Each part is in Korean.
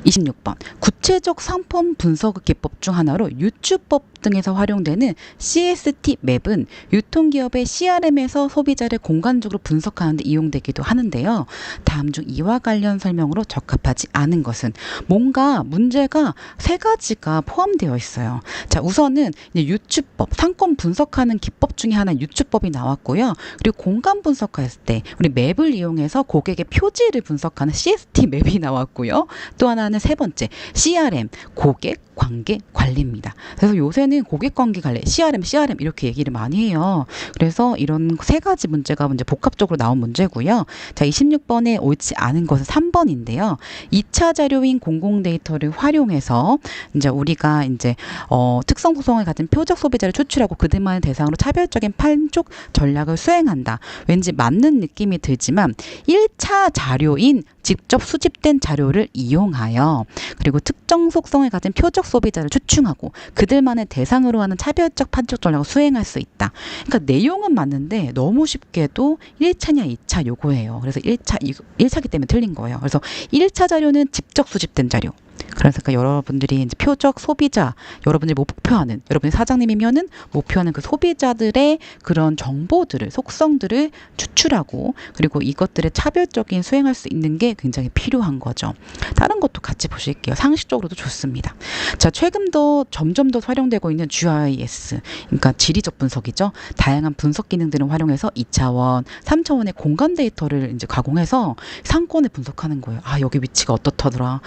26번. 구체적 상품 분석 기법 중 하나로 유추법 등에서 활용되는 CST 맵은 유통기업의 CRM에서 소비자를 공간적으로 분석하는 데 이용되기도 하는데요. 다음 중 이와 관련 설명으로 적합하지 않은 것은 뭔가 문제가 세 가지가 포함되어 있어요. 자, 우선은 이제 유추법, 상권 분석하는 기법 중에 하나 유추법이 나왔고요. 그리고 공간 분석할 때 우리 맵을 이용해서 고객의 표지를 분석하는 CST 맵이 나왔고요. 또 하나는 세 번째 CRM, 고객 관계 관리입니다. 그래서 요새는 고객 관계 관리, CRM 이렇게 얘기를 많이 해요. 그래서 이런 세 가지 문제가 복합적으로 나온 문제고요. 자, 26번에 옳지 않은 것은 3번인데요. 2차 자료인 공공 데이터를 활용해서 이제 우리가 이제 특성 구성을 가진 표적 소비자를 추출하고 그들만을 대상으로 차별적인 판촉 전략을 수행한다. 왠지 맞는 느낌이 들지만 1차 자료인 직접 수집된 자료를 이용하여 그리고 특정 속성을 가진 표적 소비자를 추궁하고 그들만의 대상으로 하는 차별적 판촉 전략을 수행할 수 있다. 그러니까 내용은 맞는데 너무 쉽게도 1차냐 2차 요거예요. 그래서 1차기 때문에 틀린 거예요. 그래서 1차 자료는 직접 수집된 자료. 그러니까 여러분들이 이제 표적 소비자, 여러분들이 목표하는, 여러분이 사장님이면은 목표하는 그 소비자들의 그런 정보들을, 속성들을 추출하고 그리고 이것들의 차별적인 수행할 수 있는 게 굉장히 필요한 거죠. 다른 것도 같이 보실게요. 상식적으로도 좋습니다. 자, 최근 점점 더 활용되고 있는 GIS, 그러니까 지리적 분석이죠. 다양한 분석 기능들을 활용해서 2차원, 3차원의 공간 데이터를 이제 가공해서 상권을 분석하는 거예요. 아, 여기 위치가 어떻더라.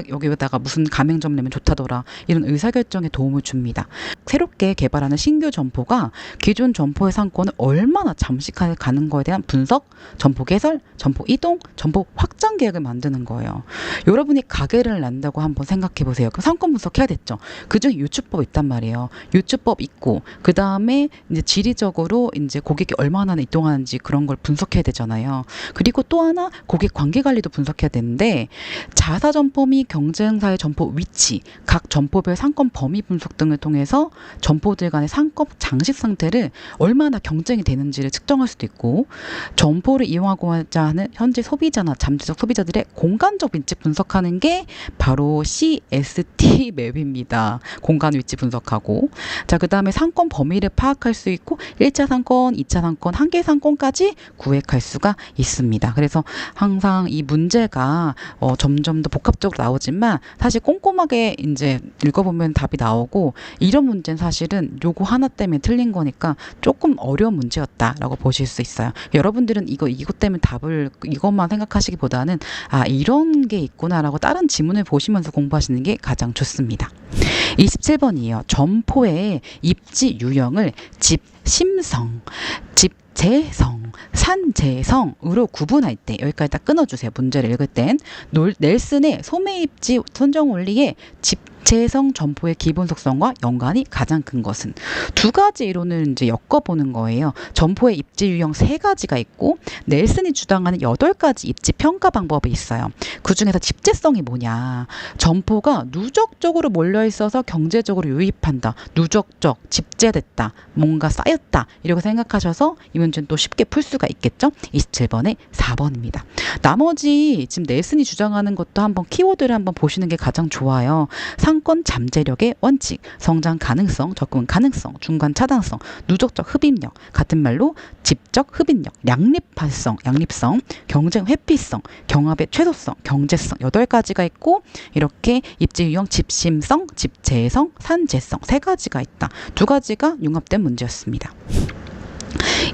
여기에다가 무슨 가맹점 내면 좋다더라. 이런 의사결정에 도움을 줍니다. 새롭게 개발하는 신규 점포가 기존 점포의 상권을 얼마나 잠식할 가는 거에 대한 분석, 점포 개설, 점포 이동, 점포 확장 계획을 만드는 거예요. 여러분이 가게를 낸다고 한번 생각해 보세요. 그 상권 분석해야 됐죠. 그중에 유추법 있단 말이에요. 유추법 있고 그 다음에 이제 지리적으로 이제 고객이 얼마나 이동하는지 그런 걸 분석해야 되잖아요. 그리고 또 하나 고객 관계 관리도 분석해야 되는데 자사 점포 및 경쟁사의 점포 위치, 각 점포별 상권 범위 분석 등을 통해서 점포들 간의 상권 장식 상태를 얼마나 경쟁이 되는지를 측정할 수도 있고 점포를 이용하고자 하는 현재 소비자나 잠재적 소비자들의 공간적 위치 분석하는 게 바로 CST 맵입니다. 공간 위치 분석하고 자, 그 다음에 상권 범위를 파악할 수 있고 1차 상권, 2차 상권, 한계 상권까지 구획할 수가 있습니다. 그래서 항상 이 문제가 점점 더 복합적으로 나오지만 사실 꼼꼼하게 이제 읽어보면 답이 나오고 이런 문제는 사실은 요거 하나 때문에 틀린 거니까 조금 어려운 문제였다라고 보실 수 있어요. 여러분들은 이것 때문에 답을 이것만 생각하시기보다는 아, 이런 게 있구나라고 다른 지문을 보시면서 공부하시는 게 가장 좋습니다. 27번이에요. 점포의 입지 유형을 집심성, 집재성, 산재성으로 구분할 때 여기까지 딱 끊어주세요. 문제를 읽을 땐 넬슨의 소매입지 선정 원리의 집재성 점포의 기본 속성과 연관이 가장 큰 것은 두 가지 이론을 이제 엮어보는 거예요. 점포의 입지 유형 세 가지가 있고 넬슨이 주장하는 8가지 입지 평가 방법이 있어요. 그 중에서 집재성이 뭐냐? 점포가 누적적으로 몰려 있어서 경제적으로 유입한다. 누적적, 집재됐다. 뭔가 쌓였다. 이렇게 생각하셔서 이 문제는 또 쉽게 풀 수가 있겠죠? 27번에 4번입니다. 나머지 지금 넬슨이 주장하는 것도 한번 키워드를 한번 보시는 게 가장 좋아요. 상권 잠재력의 원칙, 성장 가능성, 접근 가능성, 중간 차단성, 누적적 흡입력, 같은 말로 집적 흡입력, 양립성, 경쟁 회피성, 경합의 최소성, 경제성 8가지가 있고 이렇게 입지 유형 집심성, 집재성, 산재성 3가지가 있다. 2가지가 융합된 문제였습니다.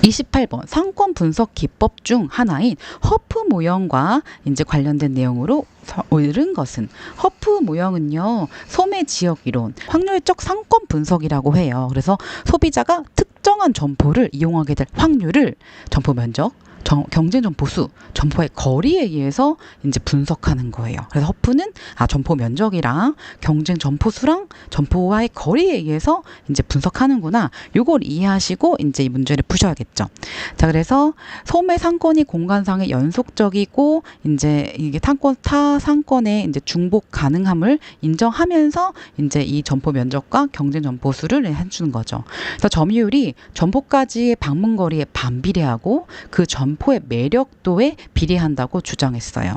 28번 상권 분석 기법 중 하나인 허프 모형과 이제 관련된 내용으로 옳은 것은 허프 모형은요 소매 지역 이론 확률적 상권 분석이라고 해요. 그래서 소비자가 특정한 점포를 이용하게 될 확률을 점포 면적 경쟁 점포 수, 점포의 거리에 의해서 이제 분석하는 거예요. 그래서 허프는 점포 면적이랑 경쟁 점포 수랑 점포와의 거리에 의해서 이제 분석하는구나. 요걸 이해하시고 이제 이 문제를 푸셔야겠죠. 자, 그래서 소매 상권이 공간상의 연속적이고 이제 이게 타 상권의 이제 중복 가능함을 인정하면서 이제 이 점포 면적과 경쟁 점포 수를 해주는 거죠. 그래서 점유율이 점포까지의 방문 거리에 반비례하고 그 점 점포의 매력도에 비례한다고 주장했어요.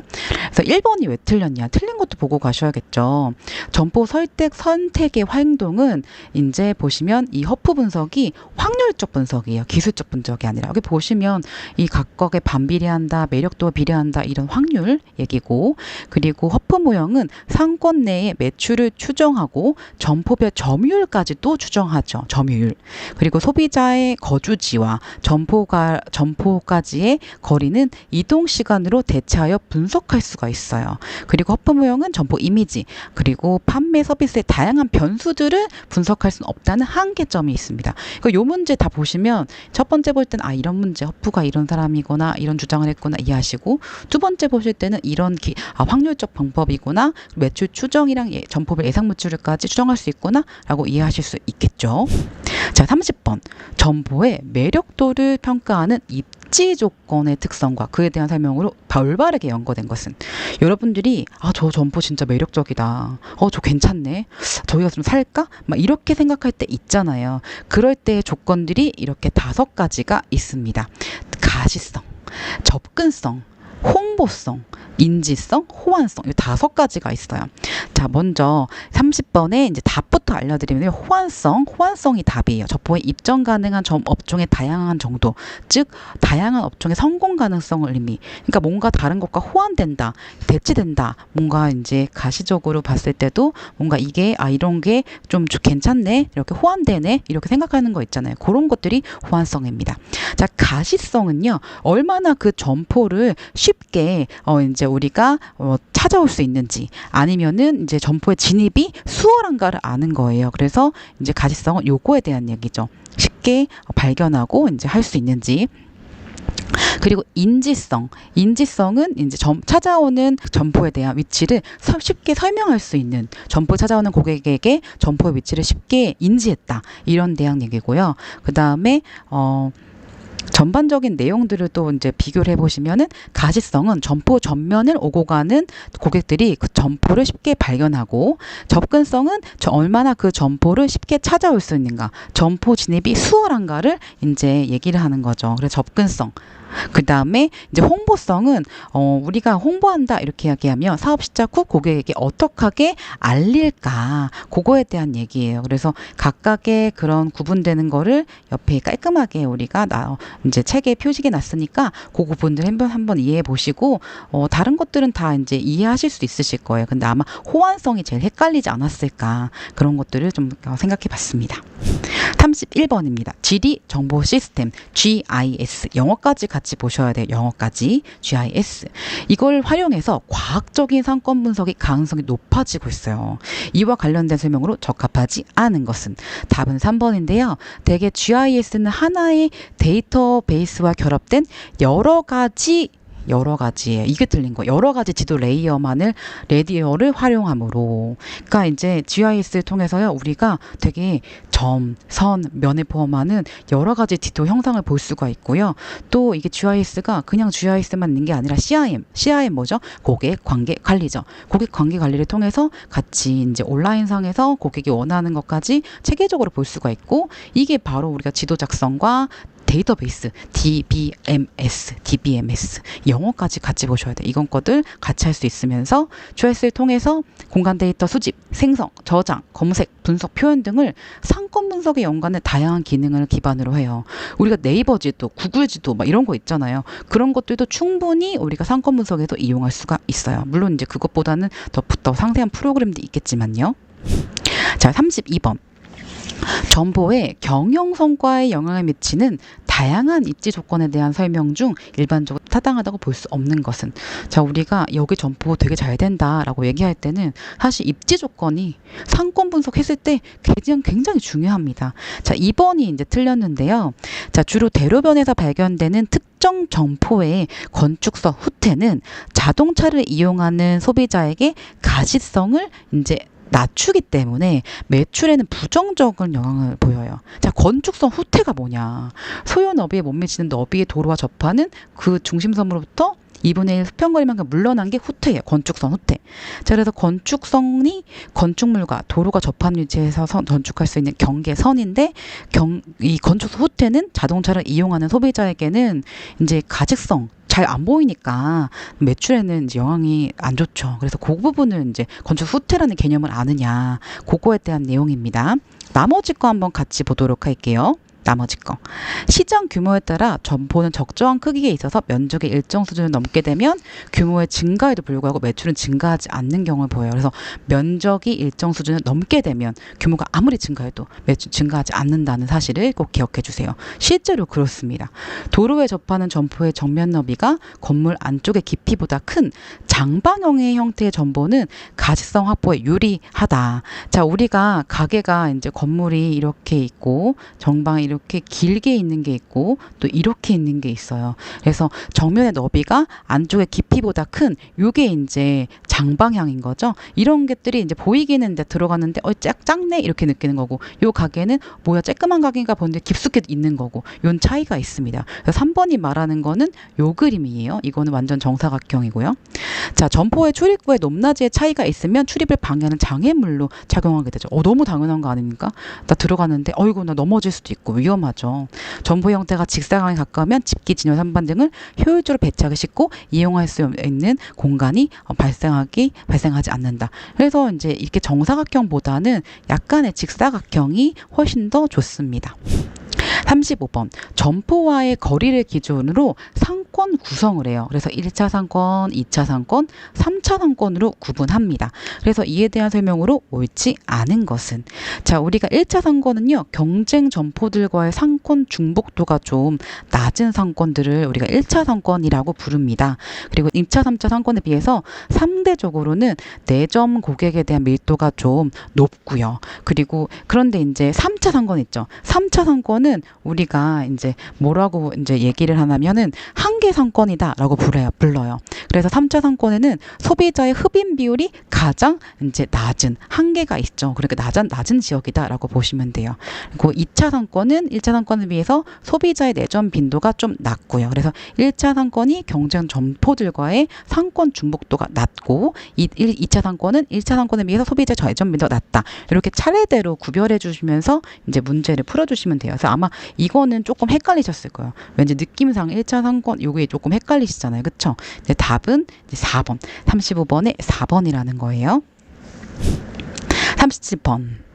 그래서 1번이 왜 틀렸냐? 틀린 것도 보고 가셔야겠죠. 점포 선택의 행동은 이제 보시면 이 허프 분석이 확률적 분석이에요. 기술적 분석이 아니라. 여기 보시면 이 각각에 반비례한다, 매력도에 비례한다 이런 확률 얘기고, 그리고 허프 모형은 상권 내의 매출을 추정하고 점포별 점유율까지도 추정하죠. 점유율. 그리고 소비자의 거주지와 점포까지의 거리는 이동 시간으로 대체하여 분석할 수가 있어요. 그리고 허프 모형은 점포 이미지, 그리고 판매 서비스의 다양한 변수들을 분석할 수는 없다는 한계점이 있습니다. 그러니까 요 문제 다 보시면 첫 번째 볼 때는 이런 문제, 허프가 이런 사람이구나, 이런 주장을 했구나 이해하시고, 두 번째 보실 때는 이런 확률적 방법이구나, 매출 추정이랑 점포별 예상 매출까지 추정할 수 있구나 라고 이해하실 수 있겠죠. 자, 30번. 점포의 매력도를 평가하는 입지 조건의 특성과 그에 대한 설명으로 올바르게 연거된 것은, 여러분들이 저 점포 진짜 매력적이다, 저 괜찮네, 저희가 좀 살까? 막 이렇게 생각할 때 있잖아요. 그럴 때의 조건들이 이렇게 5가지가 있습니다. 가시성, 접근성, 홍보성, 인지성, 호환성, 이 5가지가 있어요. 자, 먼저 30번에 이제 답부터 알려드리면 호환성이 답이에요. 점포에 입점 가능한 업종의 다양한 정도, 즉 다양한 업종의 성공 가능성을 의미. 그러니까 뭔가 다른 것과 호환된다, 대치된다. 뭔가 이제 가시적으로 봤을 때도 뭔가 이게 이런 게 좀 괜찮네, 이렇게 호환되네, 이렇게 생각하는 거 있잖아요. 그런 것들이 호환성입니다. 자, 가시성은요, 얼마나 그 점포를 쉽게 이제 우리가 찾아올 수 있는지, 아니면은 이제 점포의 진입이 수월한가를 아는 거예요. 그래서 이제 가시성은 요거에 대한 얘기죠. 쉽게 발견하고 이제 할 수 있는지. 그리고 인지성은 이제 찾아오는 점포에 대한 위치를 쉽게 설명할 수 있는, 점포 찾아오는 고객에게 점포의 위치를 쉽게 인지했다, 이런 대한 얘기고요. 그 다음에 전반적인 내용들을 또 이제 비교를 해보시면은, 가시성은 점포 전면을 오고 가는 고객들이 그 점포를 쉽게 발견하고, 접근성은 얼마나 그 점포를 쉽게 찾아올 수 있는가, 점포 진입이 수월한가를 이제 얘기를 하는 거죠. 그래서 접근성. 그 다음에 이제 홍보성은 우리가 홍보한다 이렇게 이야기하면 사업 시작 후 고객에게 어떻게 알릴까, 그거에 대한 얘기예요. 그래서 각각의 그런 구분되는 거를 옆에 깔끔하게 우리가 이제 책에 표시해 놨으니까 그 부분들 한번 이해해 보시고, 다른 것들은 다 이제 이해하실 수 있으실 거예요. 근데 아마 호환성이 제일 헷갈리지 않았을까, 그런 것들을 좀 생각해 봤습니다. 31번입니다. 지리 정보 시스템 GIS, 영어까지 같이 보셔야 돼요. 영어까지 GIS. 이걸 활용해서 과학적인 상권 분석의 가능성이 높아지고 있어요. 이와 관련된 설명으로 적합하지 않은 것은, 답은 3번인데요. 대개 GIS는 하나의 데이터베이스와 결합된 여러 가지예요. 이게 틀린 거. 여러 가지 지도 레이어를 활용함으로. 그러니까 이제 GIS를 통해서요, 우리가 되게 점, 선, 면을 포함하는 여러 가지 지도 형상을 볼 수가 있고요. 또 이게 GIS가 그냥 GIS만 있는 게 아니라 CRM 뭐죠? 고객 관계 관리죠. 고객 관계 관리를 통해서 같이 이제 온라인상에서 고객이 원하는 것까지 체계적으로 볼 수가 있고, 이게 바로 우리가 지도 작성과 데이터베이스, DBMS, 영어까지 같이 보셔야 돼요. 이건 것들 같이 할 수 있으면서 GIS를 통해서 공간 데이터 수집, 생성, 저장, 검색, 분석, 표현 등을 상권 분석에 연관된 다양한 기능을 기반으로 해요. 우리가 네이버 지도, 구글 지도 막 이런 거 있잖아요. 그런 것들도 충분히 우리가 상권 분석에도 이용할 수가 있어요. 물론 이제 그것보다는 더 상세한 프로그램도 있겠지만요. 자, 32번. 점포의 경영 성과에 영향을 미치는 다양한 입지 조건에 대한 설명 중 일반적으로 타당하다고 볼 수 없는 것은, 자, 우리가 여기 점포 되게 잘 된다라고 얘기할 때는 사실 입지 조건이 상권 분석했을 때 굉장히 중요합니다. 자, 2번이 이제 틀렸는데요. 자, 주로 대로변에서 발견되는 특정 점포의 건축성 후퇴는 자동차를 이용하는 소비자에게 가시성을 이제 낮추기 때문에 매출에는 부정적인 영향을 보여요. 자, 건축성 후퇴가 뭐냐? 소요 너비에 못 미치는 너비의 도로와 접하는 그 중심선으로부터 2분의 1 수평거리만큼 물러난 게 후퇴예요. 건축성 후퇴. 자, 그래서 건축성이 건축물과 도로가 접한 위치에서 건축할 수 있는 경계선인데 이 건축성 후퇴는 자동차를 이용하는 소비자에게는 이제 가직성 잘 안 보이니까 매출에는 이제 영향이 안 좋죠. 그래서 그 부분은 이제 건축 후퇴라는 개념을 아느냐, 그거에 대한 내용입니다. 나머지 거 한번 같이 보도록 할게요. 나머지 거. 시장 규모에 따라 점포는 적정한 크기에 있어서 면적의 일정 수준을 넘게 되면 규모의 증가에도 불구하고 매출은 증가하지 않는 경우를 보여요. 그래서 면적이 일정 수준을 넘게 되면 규모가 아무리 증가해도 매출 증가하지 않는다는 사실을 꼭 기억해 주세요. 실제로 그렇습니다. 도로에 접하는 점포의 정면 너비가 건물 안쪽의 깊이보다 큰 장방형의 형태의 점포는 가시성 확보에 유리하다. 자, 우리가 가게가 이제 건물이 이렇게 있고 정방이 이렇게 길게 있는 게 있고 또 이렇게 있는 게 있어요. 그래서 정면의 너비가 안쪽의 깊이보다 큰 요게 이제 장방향인 거죠. 이런 것들이 이제 보이기는 이제 들어가는데 작네 이렇게 느끼는 거고, 요 가게는 뭐야 쬐끄만 가게인가 보는데 깊숙이 있는 거고, 요 차이가 있습니다. 그래서 3번이 말하는 거는 요 그림이에요. 이거는 완전 정사각형이고요. 자, 점포의 출입구의 높낮이의 차이가 있으면 출입을 방해하는 장애물로 작용하게 되죠. 너무 당연한 거 아닙니까? 나 들어가는데 어이구 나 넘어질 수도 있고 위험하죠. 점포 형태가 직사각형에 가까우면 집기, 진열, 선반 등을 효율적으로 배치하기 쉽고 이용할 수 있는 공간이 발생하지 않는다. 그래서 이제 이렇게 정사각형보다는 약간의 직사각형이 훨씬 더 좋습니다. 35번. 점포와의 거리를 기준으로 상권 구성을 해요. 그래서 1차 상권, 2차 상권, 3차 상권으로 구분합니다. 그래서 이에 대한 설명으로 옳지 않은 것은, 자, 우리가 1차 상권은요, 경쟁 점포들과의 상권 중복도가 좀 낮은 상권들을 우리가 1차 상권이라고 부릅니다. 그리고 2차, 3차 상권에 비해서 상대적으로는 내점 고객에 대한 밀도가 좀 높고요. 그리고 그런데 이제 3차 상권 있죠. 3차 상권은 우리가 이제 뭐라고 이제 얘기를 하냐면은 한계 상권이다라고 불러요. 그래서 3차 상권에는 소비자의 흡인 비율이 가장 이제 낮은 한계가 있죠. 그러니까 낮은 지역이다라고 보시면 돼요. 그리고 2차 상권은 1차 상권에 비해서 소비자의 내점 빈도가 좀 낮고요. 그래서 1차 상권이 경쟁 점포들과의 상권 중복도가 낮고 2차 상권은 1차 상권에 비해서 소비자의 내점 빈도가 낮다. 이렇게 차례대로 구별해 주시면서 이제 문제를 풀어 주시면 돼요. 그래서 아마 이거는 조금 헷갈리셨을 거예요. 왠지 느낌상 1차 상권 요게 조금 헷갈리시잖아요. 그쵸? 근데 답은 이제 4번. 35번에 4번이라는 거예요. 37번.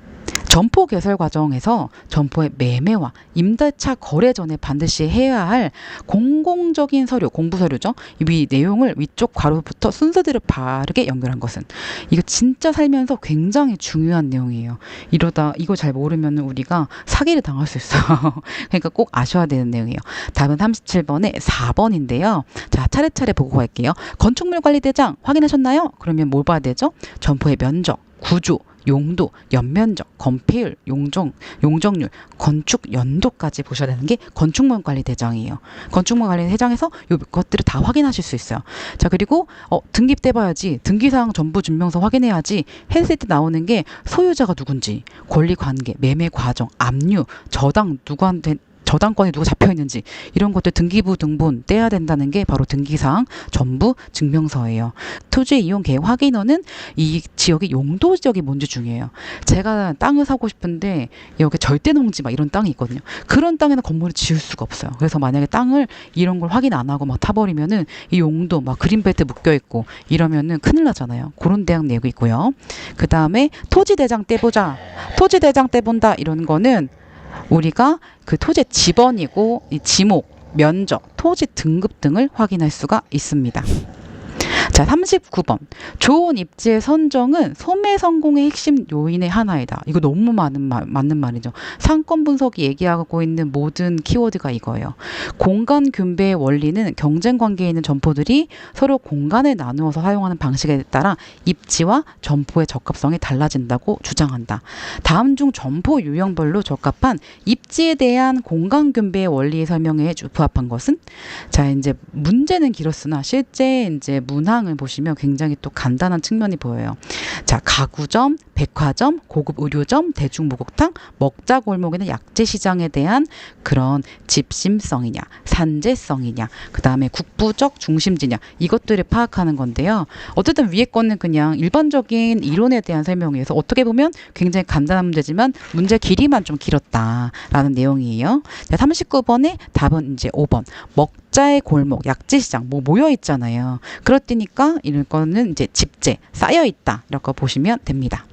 점포 개설 과정에서 점포의 매매와 임대차 거래 전에 반드시 해야 할 공공적인 서류, 공부 서류죠. 이 내용을 위쪽 괄호부터 순서대로 바르게 연결한 것은, 이거 진짜 살면서 굉장히 중요한 내용이에요. 이러다 이거 잘 모르면 우리가 사기를 당할 수 있어요. 그러니까 꼭 아셔야 되는 내용이에요. 답은 37번에 4번인데요. 자, 차례차례 보고 갈게요. 건축물 관리대장 확인하셨나요? 그러면 뭘 봐야 되죠? 점포의 면적, 구조, 용도, 연면적, 건폐율, 용적률, 건축 연도까지 보셔야 되는 게 건축물 관리 대장이에요. 건축물 관리 대장에서 요 것들을 다 확인하실 수 있어요. 자, 그리고 등기대 봐야지, 등기사항 전부 증명서 확인해야지 했을 때 나오는 게 소유자가 누군지, 권리 관계, 매매 과정, 압류, 저당 누구한테 저당권이 누가 잡혀 있는지 이런 것들 등기부 등본 떼야 된다는 게 바로 등기사항 전부 증명서예요. 토지 이용 계획 확인원은 이 지역의 용도 지역이 뭔지 중요해요. 제가 땅을 사고 싶은데 여기 절대농지 막 이런 땅이 있거든요. 그런 땅에는 건물을 지을 수가 없어요. 그래서 만약에 땅을 이런 걸 확인 안 하고 막 타버리면은 이 용도 막 그린벨트 묶여 있고 이러면은 큰일 나잖아요. 그런 대학 내고 있고요. 그 다음에 토지대장 떼보자. 토지대장 떼본다 이런 거는 우리가 그 토지의 지번이고 이 지목, 면적, 토지 등급 등을 확인할 수가 있습니다. 자, 39번. 좋은 입지의 선정은 소매 성공의 핵심 요인의 하나이다. 이거 너무 맞는 말이죠. 상권 분석이 얘기하고 있는 모든 키워드가 이거예요. 공간 균배의 원리는 경쟁 관계에 있는 점포들이 서로 공간을 나누어서 사용하는 방식에 따라 입지와 점포의 적합성이 달라진다고 주장한다. 다음 중 점포 유형별로 적합한 입지에 대한 공간 균배의 원리에 설명해 부합한 것은? 자, 이제 문제는 길었으나 실제 이제 문항 을 보시면 굉장히 또 간단한 측면이 보여요. 자, 가구점, 백화점, 고급 의료점, 대중목욕탕, 먹자골목에는 약재시장에 대한 그런 집심성이냐, 산재성이냐, 그 다음에 국부적 중심지냐, 이것들을 파악하는 건데요. 어쨌든 위에 거는 그냥 일반적인 이론에 대한 설명이어서 어떻게 보면 굉장히 간단한 문제지만 문제 길이만 좀 길었다라는 내용이에요. 자, 39번의 답은 이제 5번. 먹자의 골목, 약재시장 뭐 모여 있잖아요. 그럴 때니까 이런 거는 이제 집재 쌓여 있다 이렇게 보시면 됩니다.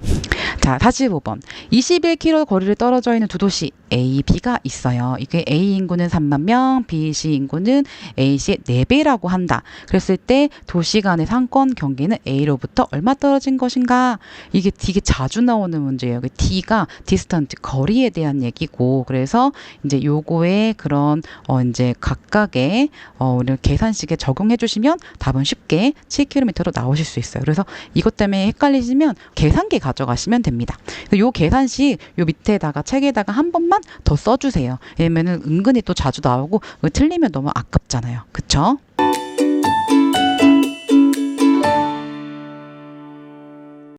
자, 45번. 21km 거리를 떨어져 있는 두 도시 A, B가 있어요. 이게 A 인구는 3만 명, B, C 인구는 A시의 4배라고 한다. 그랬을 때 도시 간의 상권 경계는 A로부터 얼마 떨어진 것인가? 이게 되게 자주 나오는 문제예요. T가 디스턴트, 거리에 대한 얘기고, 그래서 이제 요거에 그런 이제 각각의 우리 계산식에 적용해 주시면 답은 쉽게 7km로 나오실 수 있어요. 그래서 이것 때문에 헷갈리시면 계산기 가져가시면 됩니다. 요 계산식 요 밑에다가 책에다가 한 번만 더 써주세요. 왜냐면은 은근히 또 자주 나오고 틀리면 너무 아깝잖아요. 그쵸?